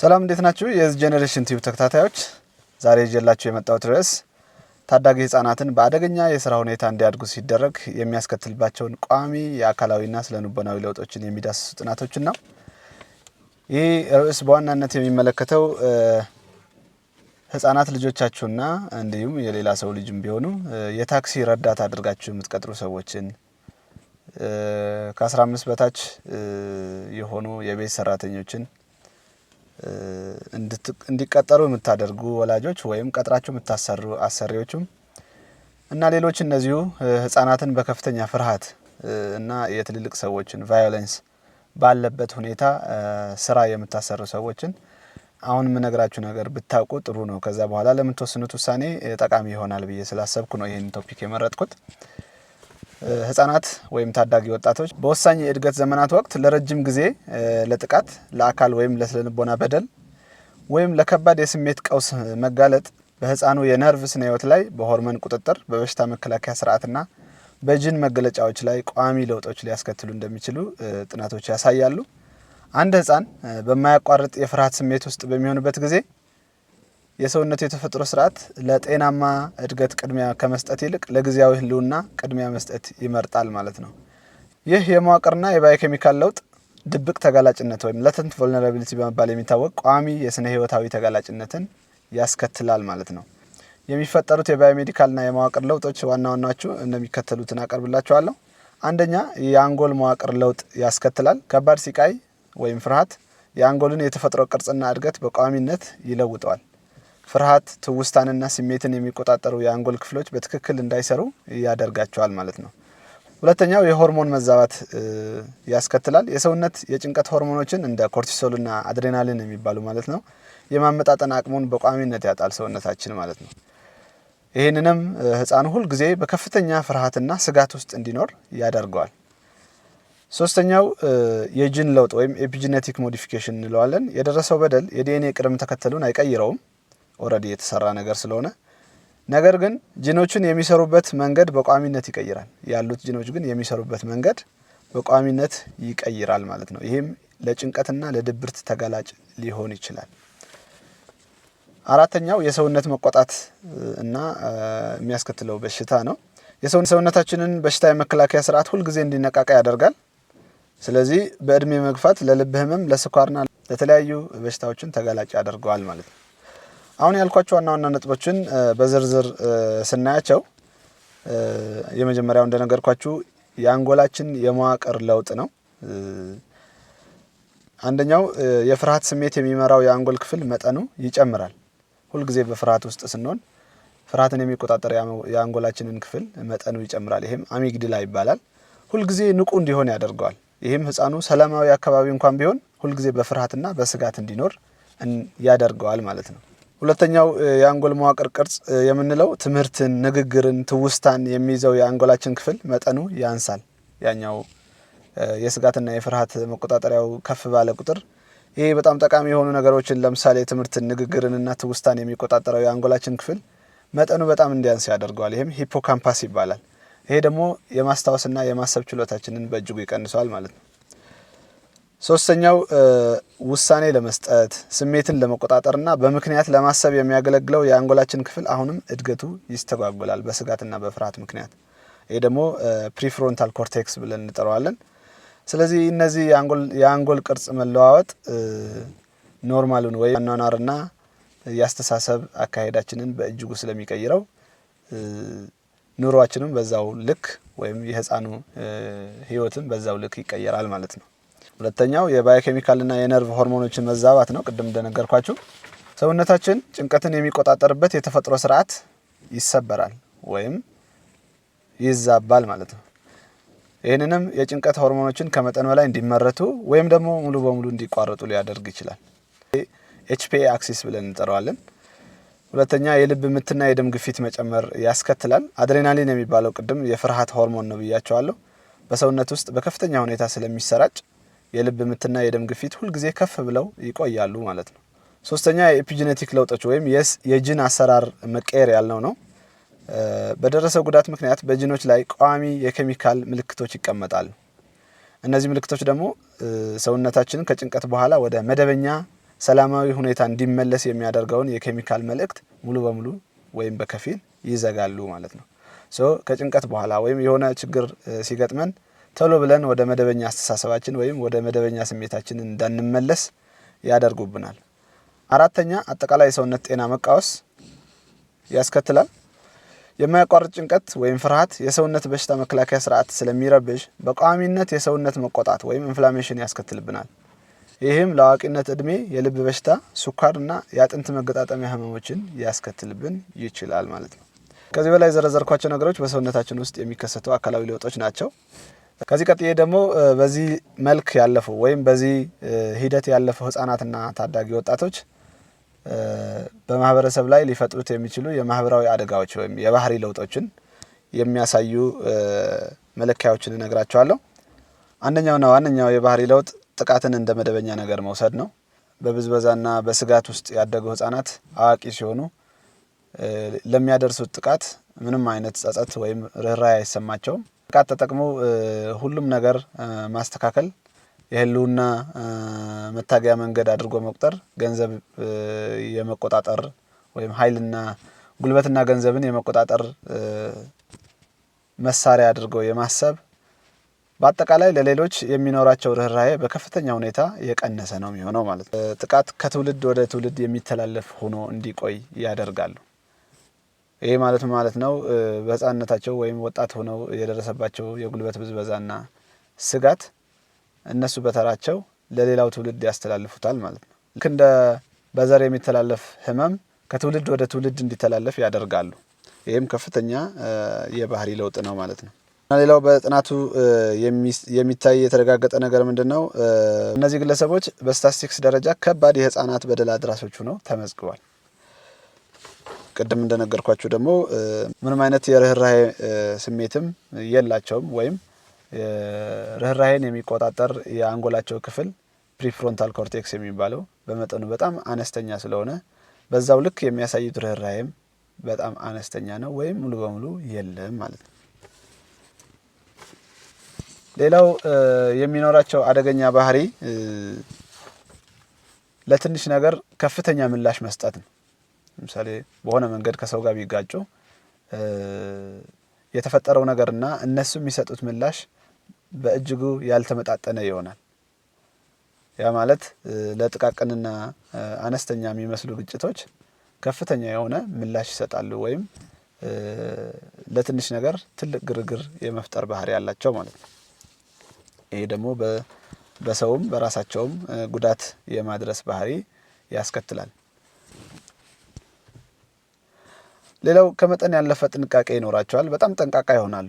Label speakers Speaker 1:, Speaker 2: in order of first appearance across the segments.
Speaker 1: ሰላም እንዴት ናችሁ? የዚህ ጄነሬሽን ቲዩብ ተከታታዮች ዛሬ ይዤላችሁ የመጣሁት ርዕስ ታዳጊ ህፃናትን በአደገኛ የሥራ ሁኔታ እንዲያድጉ ሲደረግ የሚያስከትልባቸውን ቋሚ የአካላዊና ስነ-ልቦናዊ ለውጦችን የሚዳስሱ ጥናቶችን ነው። ይህ ርዕስ በዋናነት የሚመለከተው ህፃናት ልጆቻችሁና እንዲሁም የሌላ ሰው ልጅም ቢሆኑ የታክሲ ረዳት አድርጋችሁ የምትቀጥሩ ሰዎችን ከ15 በታች የሆኑ የቤት ሰራተኞችን እንዲቀጠሩ የምታደርጉ ወላጆች ወይም ቀጥራችሁ የምታሰሩ አሰሪዎችም እና ሌሎች እነዚሁ ህፃናትን በከፍተኛ ፍርሃት እና የትልልቅ ሰዎችን ቫዮለንስ ባለበት ሁኔታ ስራ የምታሰሩ ሰዎችን አሁን የምነግራችሁ ነገር ብታውቁ ጥሩ ነው። ከዛ በኋላ ለምትወስኑት ውሳኔ ጠቃሚ ይሆናል ብዬ ስላሰብኩ ነው ይሄን ቶፒክ የመረጥኩት። ህፃናት ወይም ታዳጊ ወጣቶች በወሳኝ የእድገት ዘመናት ወቅት ለረጅም ጊዜ ለጥቃት፣ ለአካል ወይም ለስነ-ልቦና በደል ወይም ለከባድ የስሜት ቀውስ መጋለጥ በህፃኑ የነርቭ ስነ ህይወት ላይ በሆርሞን ቁጥጥር፣ በበሽታ መከላከያ ስርዓትና በጂን መገለጫዎች ላይ ቋሚ ለውጦች ሊያስከትሉ እንደሚችሉ ጥናቶች ያሳያሉ። አንድ ህፃን በማያቋርጥ የፍርሃት ስሜት ውስጥ በሚሆንበት ጊዜ የሰውነቱ የተፈጥሮ ስርዓት ለጤናማ እድገት ቅድሚያ ከመስጠት ይልቅ ለጊዜያዊ ህልውና ቅድሚያ መስጠት ይመርጣል ማለት ነው። ይህ የመዋቅርና የባዮኬሚካል ለውጥ ድብቅ ተጋላጭነት ወይም ላተንት ቮልነራቢሊቲ በመባል የሚታወቅ ቋሚ የስነ ህይወታዊ ተጋላጭነትን ያስከትላል ማለት ነው። የሚፈጠሩት የባዮሜዲካልና የመዋቅር ለውጦች ዋና ዋናዎቹ እንደሚከተሉትን አቀርብላችኋለሁ። አንደኛ፣ የአንጎል መዋቅር ለውጥ ያስከትላል። ከባድ ሲቃይ ወይም ፍርሃት የአንጎልን የተፈጥሮ ቅርጽና እድገት በቋሚነት ይለውጠዋል። ፍርሃት ትውስታንና ስሜትን የሚቆጣጠሩ የአንጎል ክፍሎች በትክክል እንዳይሰሩ ያደርጋቸዋል ማለት ነው። ሁለተኛው የሆርሞን መዛባት ያስከትላል። የሰውነት የጭንቀት ሆርሞኖችን እንደ ኮርቲሶልና አድሬናሊን የሚባሉ ማለት ነው የማመጣጠን አቅሙን በቋሚነት ያጣል ሰውነታችን ማለት ነው። ይህንንም ህፃኑ ሁል ጊዜ በከፍተኛ ፍርሃትና ስጋት ውስጥ እንዲኖር ያደርገዋል። ሶስተኛው የጂን ለውጥ ወይም ኤፒጂኔቲክ ሞዲፊኬሽን እንለዋለን። የደረሰው በደል የዲኤንኤ ቅደም ተከተሉን አይቀይረውም፣ ኦልሬዲ የተሰራ ነገር ስለሆነ። ነገር ግን ጂኖችን የሚሰሩበት መንገድ በቋሚነት ይቀይራል። ያሉት ጂኖች ግን የሚሰሩበት መንገድ በቋሚነት ይቀይራል ማለት ነው። ይህም ለጭንቀትና ለድብርት ተጋላጭ ሊሆን ይችላል። አራተኛው የሰውነት መቆጣት እና የሚያስከትለው በሽታ ነው። የሰውነታችንን በሽታ የመከላከያ ስርዓት ሁልጊዜ እንዲነቃቃ ያደርጋል። ስለዚህ በእድሜ መግፋት ለልብ ህመም፣ ለስኳርና ለተለያዩ በሽታዎችን ተጋላጭ ያደርገዋል ማለት ነው። አሁን ያልኳቸው ዋና ዋና ነጥቦችን በዝርዝር ስናያቸው የመጀመሪያው እንደነገርኳችሁ የአንጎላችን የመዋቅር ለውጥ ነው። አንደኛው የፍርሃት ስሜት የሚመራው የአንጎል ክፍል መጠኑ ይጨምራል። ሁልጊዜ በፍርሃት ውስጥ ስንሆን ፍርሃትን የሚቆጣጠር የአንጎላችንን ክፍል መጠኑ ይጨምራል። ይሄም አሚግድላ ይባላል። ሁልጊዜ ንቁ እንዲሆን ያደርገዋል። ይህም ህፃኑ ሰላማዊ አካባቢ እንኳን ቢሆን ሁልጊዜ በፍርሃትና በስጋት እንዲኖር ያደርገዋል ማለት ነው። ሁለተኛው የአንጎል መዋቅር ቅርጽ የምንለው ትምህርትን፣ ንግግርን፣ ትውስታን የሚይዘው የአንጎላችን ክፍል መጠኑ ያንሳል። ያኛው የስጋትና የፍርሃት መቆጣጠሪያው ከፍ ባለ ቁጥር ይሄ በጣም ጠቃሚ የሆኑ ነገሮችን ለምሳሌ ትምህርትን፣ ንግግርንና ትውስታን የሚቆጣጠረው የአንጎላችን ክፍል መጠኑ በጣም እንዲያንስ ያደርገዋል። ይህም ሂፖካምፓስ ይባላል። ይሄ ደግሞ የማስታወስና የማሰብ ችሎታችንን በእጅጉ ይቀንሰዋል ማለት ነው። ሶስተኛው ውሳኔ ለመስጠት፣ ስሜትን ለመቆጣጠርና በምክንያት ለማሰብ የሚያገለግለው የአንጎላችን ክፍል አሁንም እድገቱ ይስተጓጎላል በስጋትና በፍርሃት ምክንያት። ይሄ ደግሞ ፕሪፍሮንታል ኮርቴክስ ብለን እንጠራዋለን። ስለዚህ እነዚህ የአንጎል ቅርጽ መለዋወጥ ኖርማሉን ወይ አኗኗርና የአስተሳሰብ አካሄዳችንን በእጅጉ ስለሚቀይረው ኑሯችንም በዛው ልክ ወይም የህፃኑ ህይወትም በዛው ልክ ይቀየራል ማለት ነው። ሁለተኛው የባዮኬሚካልና የነርቭ ሆርሞኖችን መዛባት ነው። ቅድም እንደነገርኳችሁ ሰውነታችን ጭንቀትን የሚቆጣጠርበት የተፈጥሮ ስርዓት ይሰበራል ወይም ይዛባል ማለት ነው። ይህንንም የጭንቀት ሆርሞኖችን ከመጠን በላይ እንዲመረቱ ወይም ደግሞ ሙሉ በሙሉ እንዲቋረጡ ሊያደርግ ይችላል። ኤችፒኤ አክሲስ ብለን እንጠራዋለን። ሁለተኛ የልብ ምትና የደም ግፊት መጨመር ያስከትላል። አድሬናሊን የሚባለው ቅድም የፍርሃት ሆርሞን ነው ብያቸዋለሁ። በሰውነት ውስጥ በከፍተኛ ሁኔታ ስለሚሰራጭ የልብ ምትና የደም ግፊት ሁልጊዜ ከፍ ብለው ይቆያሉ ማለት ነው። ሶስተኛ የኤፒጂኔቲክ ለውጦች ወይም የጂን አሰራር መቀየር ያልነው ነው። በደረሰው ጉዳት ምክንያት በጂኖች ላይ ቋሚ የኬሚካል ምልክቶች ይቀመጣሉ። እነዚህ ምልክቶች ደግሞ ሰውነታችንን ከጭንቀት በኋላ ወደ መደበኛ ሰላማዊ ሁኔታ እንዲመለስ የሚያደርገውን የኬሚካል መልእክት ሙሉ በሙሉ ወይም በከፊል ይዘጋሉ ማለት ነው። ከጭንቀት በኋላ ወይም የሆነ ችግር ሲገጥመን ቶሎ ብለን ወደ መደበኛ አስተሳሰባችን ወይም ወደ መደበኛ ስሜታችን እንዳንመለስ ያደርጉብናል። አራተኛ አጠቃላይ የሰውነት ጤና መቃወስ ያስከትላል። የማያቋርጥ ጭንቀት ወይም ፍርሃት የሰውነት በሽታ መከላከያ ስርዓት ስለሚረብሽ በቋሚነት የሰውነት መቆጣት ወይም ኢንፍላሜሽን ያስከትልብናል። ይህም ለአዋቂነት እድሜ የልብ በሽታ፣ ሱካርና የአጥንት መገጣጠሚያ ህመሞችን ያስከትልብን ይችላል ማለት ነው። ከዚህ በላይ የዘረዘርኳቸው ነገሮች በሰውነታችን ውስጥ የሚከሰቱ አካላዊ ለውጦች ናቸው። ከዚህ ቀጥዬ ደግሞ በዚህ መልክ ያለፉ ወይም በዚህ ሂደት ያለፉ ህጻናትና ታዳጊ ወጣቶች በማህበረሰብ ላይ ሊፈጥሩት የሚችሉ የማህበራዊ አደጋዎች ወይም የባህሪ ለውጦችን የሚያሳዩ መለኪያዎችን እነግራቸዋለሁ። አንደኛውና ዋነኛው የባህሪ ለውጥ ጥቃትን እንደ መደበኛ ነገር መውሰድ ነው። በብዝበዛና በስጋት ውስጥ ያደጉ ህጻናት አዋቂ ሲሆኑ ለሚያደርሱት ጥቃት ምንም አይነት ጸጸት ወይም ርህራሄ አይሰማቸውም። ጥቃት ተጠቅሞ ሁሉም ነገር ማስተካከል የህልውና መታገያ መንገድ አድርጎ መቁጠር፣ ገንዘብ የመቆጣጠር ወይም ኃይልና ጉልበትና ገንዘብን የመቆጣጠር መሳሪያ አድርጎ የማሰብ፣ በአጠቃላይ ለሌሎች የሚኖራቸው ርህራሄ በከፍተኛ ሁኔታ የቀነሰ ነው የሚሆነው ማለት ነው። ጥቃት ከትውልድ ወደ ትውልድ የሚተላለፍ ሆኖ እንዲቆይ ያደርጋሉ። ይሄ ማለት ነው በህፃንነታቸው ወይም ወጣት ሆነው የደረሰባቸው የጉልበት ብዝበዛና ስጋት እነሱ በተራቸው ለሌላው ትውልድ ያስተላልፉታል ማለት ነው። ልክ እንደ በዘር የሚተላለፍ ህመም ከትውልድ ወደ ትውልድ እንዲተላለፍ ያደርጋሉ። ይህም ከፍተኛ የባህሪ ለውጥ ነው ማለት ነው። ሌላው በጥናቱ የሚታይ የተረጋገጠ ነገር ምንድነው? እነዚህ ግለሰቦች በስታቲስቲክስ ደረጃ ከባድ የህፃናት በደል አድራሾች ሆነው ተመዝግቧል። ቅድም እንደነገርኳችሁ ደግሞ ምንም አይነት የርህራሄ ስሜትም የላቸውም ወይም ርህራሄን የሚቆጣጠር የአንጎላቸው ክፍል ፕሪፍሮንታል ኮርቴክስ የሚባለው በመጠኑ በጣም አነስተኛ ስለሆነ በዛው ልክ የሚያሳዩት ርህራሄም በጣም አነስተኛ ነው ወይም ሙሉ በሙሉ የለም ማለት ነው። ሌላው የሚኖራቸው አደገኛ ባህሪ ለትንሽ ነገር ከፍተኛ ምላሽ መስጠት ነው። ለምሳሌ በሆነ መንገድ ከሰው ጋር ቢጋጩ የተፈጠረው ነገርና እነሱ የሚሰጡት ምላሽ በእጅጉ ያልተመጣጠነ ይሆናል። ያ ማለት ለጥቃቅንና አነስተኛ የሚመስሉ ግጭቶች ከፍተኛ የሆነ ምላሽ ይሰጣሉ ወይም ለትንሽ ነገር ትልቅ ግርግር የመፍጠር ባህሪ ያላቸው ማለት ነው። ይሄ ደግሞ በሰውም በራሳቸውም ጉዳት የማድረስ ባህሪ ያስከትላል። ሌላው ከመጠን ያለፈ ጥንቃቄ ይኖራቸዋል። በጣም ጠንቃቃ ይሆናሉ።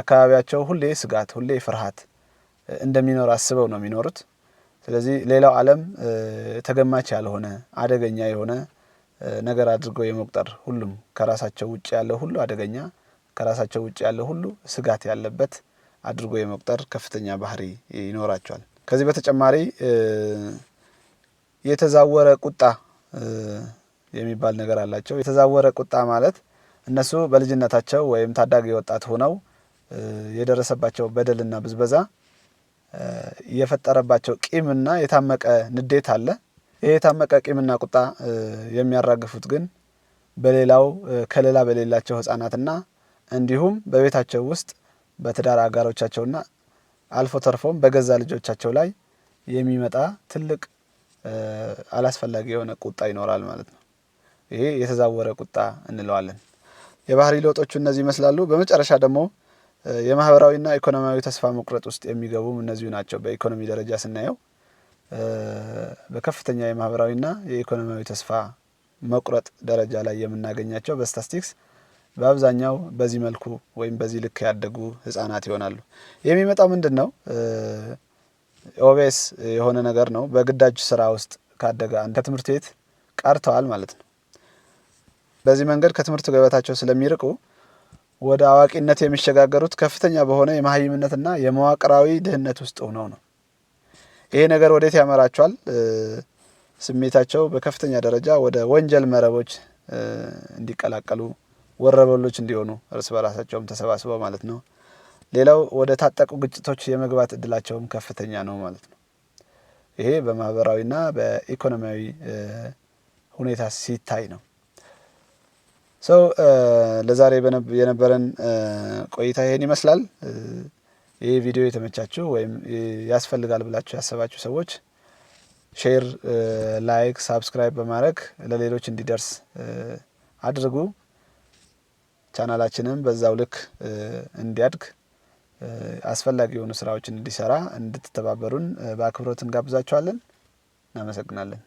Speaker 1: አካባቢያቸው ሁሌ ስጋት፣ ሁሌ ፍርሃት እንደሚኖር አስበው ነው የሚኖሩት። ስለዚህ ሌላው ዓለም ተገማች ያልሆነ አደገኛ የሆነ ነገር አድርገው የመቁጠር ሁሉም ከራሳቸው ውጭ ያለው ሁሉ አደገኛ፣ ከራሳቸው ውጭ ያለው ሁሉ ስጋት ያለበት አድርጎ የመቁጠር ከፍተኛ ባህሪ ይኖራቸዋል። ከዚህ በተጨማሪ የተዛወረ ቁጣ የሚባል ነገር አላቸው። የተዛወረ ቁጣ ማለት እነሱ በልጅነታቸው ወይም ታዳጊ ወጣት ሆነው የደረሰባቸው በደልና ብዝበዛ የፈጠረባቸው ቂምና የታመቀ ንዴት አለ። ይሄ የታመቀ ቂምና ቁጣ የሚያራግፉት ግን በሌላው ከሌላ በሌላቸው ህፃናትና እንዲሁም በቤታቸው ውስጥ በትዳር አጋሮቻቸውና አልፎ ተርፎም በገዛ ልጆቻቸው ላይ የሚመጣ ትልቅ አላስፈላጊ የሆነ ቁጣ ይኖራል ማለት ነው። ይሄ የተዛወረ ቁጣ እንለዋለን። የባህሪ ለውጦቹ እነዚህ ይመስላሉ። በመጨረሻ ደግሞ የማህበራዊና ኢኮኖሚያዊ ተስፋ መቁረጥ ውስጥ የሚገቡም እነዚሁ ናቸው። በኢኮኖሚ ደረጃ ስናየው በከፍተኛ የማህበራዊና የኢኮኖሚያዊ ተስፋ መቁረጥ ደረጃ ላይ የምናገኛቸው በስታቲስቲክስ በአብዛኛው በዚህ መልኩ ወይም በዚህ ልክ ያደጉ ህፃናት ይሆናሉ። የሚመጣው ምንድነው? ኦቤስ የሆነ ነገር ነው። በግዳጅ ስራ ውስጥ ካደገ ከትምህርት ቤት ቀርተዋል ማለት ነው። በዚህ መንገድ ከትምህርት ገበታቸው ስለሚርቁ ወደ አዋቂነት የሚሸጋገሩት ከፍተኛ በሆነ የመሃይምነትና የመዋቅራዊ ድህነት ውስጥ ሆነው ነው። ይሄ ነገር ወዴት ያመራቸዋል? ስሜታቸው በከፍተኛ ደረጃ ወደ ወንጀል መረቦች እንዲቀላቀሉ፣ ወረበሎች እንዲሆኑ እርስ በራሳቸውም ተሰባስበው ማለት ነው። ሌላው ወደ ታጠቁ ግጭቶች የመግባት እድላቸውም ከፍተኛ ነው ማለት ነው። ይሄ በማህበራዊና በኢኮኖሚያዊ ሁኔታ ሲታይ ነው። ለዛሬ የነበረን ቆይታ ይሄን ይመስላል። ይህ ቪዲዮ የተመቻችሁ ወይም ያስፈልጋል ብላችሁ ያሰባችሁ ሰዎች ሼር፣ ላይክ፣ ሳብስክራይብ በማድረግ ለሌሎች እንዲደርስ አድርጉ። ቻናላችንም በዛው ልክ እንዲያድግ አስፈላጊ የሆኑ ስራዎችን እንዲሰራ እንድትተባበሩን በአክብሮት እንጋብዛችኋለን። እናመሰግናለን።